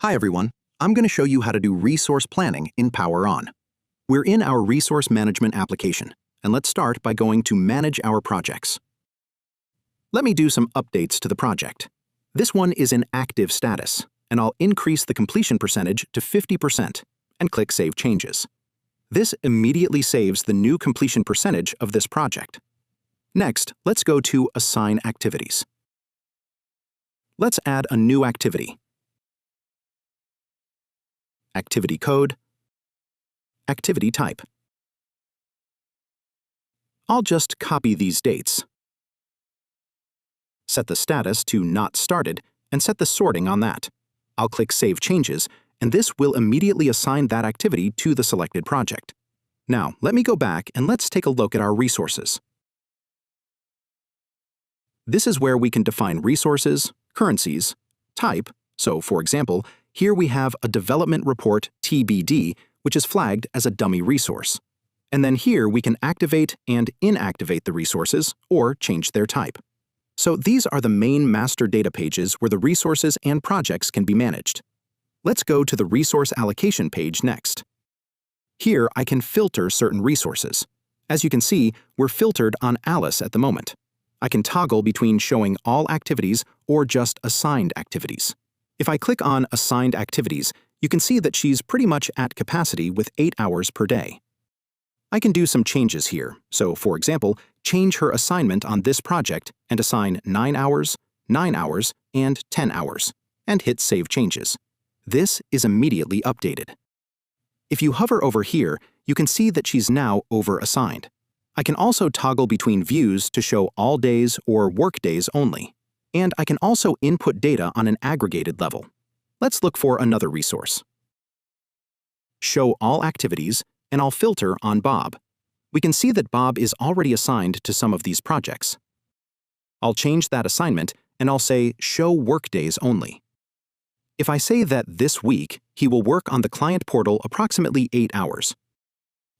Hi everyone, I'm going to show you how to do resource planning in Power On. We're in our resource management application, and let's start by going to Manage Our Projects. Let me do some updates to the project. This one is in active status, and I'll increase the completion percentage to 50% and click Save Changes. This immediately saves the new completion percentage of this project. Next, let's go to Assign Activities. Let's add a new activity. Activity code, activity type. I'll just copy these dates. Set the status to Not Started and set the sorting on that. I'll click Save Changes, and this will immediately assign that activity to the selected project. Now, let me go back and let's take a look at our resources. This is where we can define resources, currencies, type. So, for example, here we have a development report TBD, which is flagged as a dummy resource. And then here we can activate and inactivate the resources or change their type. So these are the main master data pages where the resources and projects can be managed. Let's go to the resource allocation page next. Here I can filter certain resources. As you can see, we're filtered on Alice at the moment. I can toggle between showing all activities or just assigned activities. If I click on Assigned Activities, you can see that she's pretty much at capacity with 8 hours per day. I can do some changes here. So, for example, change her assignment on this project and assign 9 hours, 9 hours, and 10 hours, and hit Save Changes. This is immediately updated. If you hover over here, you can see that she's now over-assigned. I can also toggle between views to show all days or work days only. And I can also input data on an aggregated level. Let's look for another resource. Show all activities, and I'll filter on Bob. We can see that Bob is already assigned to some of these projects. I'll change that assignment, and I'll say Show Workdays only. If I say that this week, he will work on the client portal approximately 8 hours.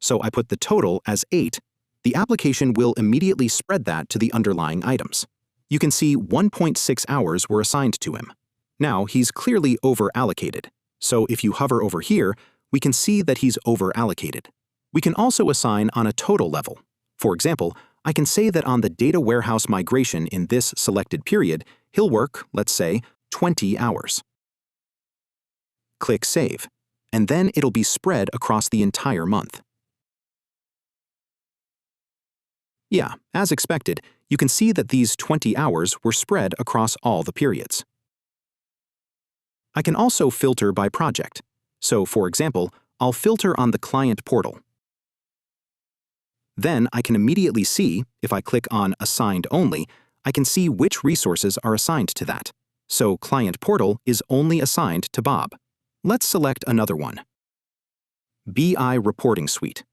So I put the total as 8. The application will immediately spread that to the underlying items. You can see 1.6 hours were assigned to him. Now, he's clearly over-allocated. So if you hover over here, we can see that he's over-allocated. We can also assign on a total level. For example, I can say that on the data warehouse migration in this selected period, he'll work, let's say, 20 hours. Click Save, and then it'll be spread across the entire month. Yeah, as expected, you can see that these 20 hours were spread across all the periods. I can also filter by project. So, for example, I'll filter on the client portal. Then I can immediately see, if I click on Assigned Only, I can see which resources are assigned to that. So Client Portal is only assigned to Bob. Let's select another one. BI Reporting Suite.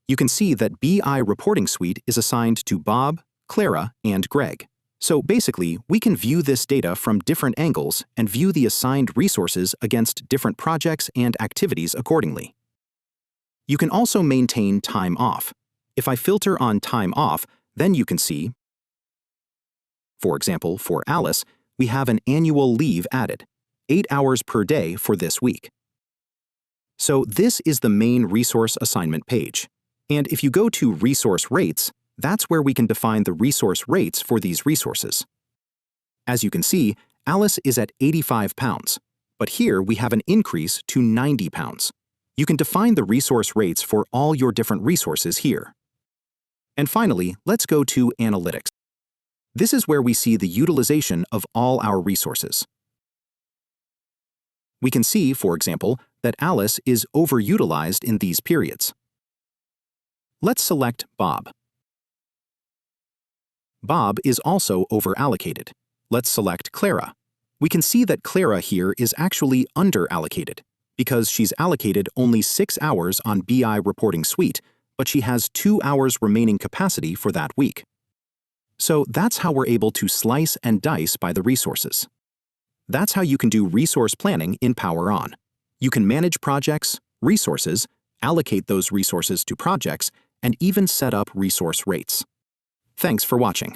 You can see that BI Reporting Suite is assigned to Bob, Clara, and Greg. So basically, we can view this data from different angles and view the assigned resources against different projects and activities accordingly. You can also maintain time off. If I filter on time off, then you can see, for example, for Alice, we have an annual leave added, 8 hours per day for this week. So this is the main resource assignment page. And if you go to Resource Rates, that's where we can define the resource rates for these resources. As you can see, Alice is at 85 pounds, but here we have an increase to 90 pounds. You can define the resource rates for all your different resources here. And finally, let's go to Analytics. This is where we see the utilization of all our resources. We can see, for example, that Alice is overutilized in these periods. Let's select Bob. Bob is also over-allocated. Let's select Clara. We can see that Clara here is actually under-allocated because she's allocated only 6 hours on BI Reporting Suite, but she has 2 hours remaining capacity for that week. So that's how we're able to slice and dice by the resources. That's how you can do resource planning in Power On. You can manage projects, resources, allocate those resources to projects, and even set up resource rates. Thanks for watching.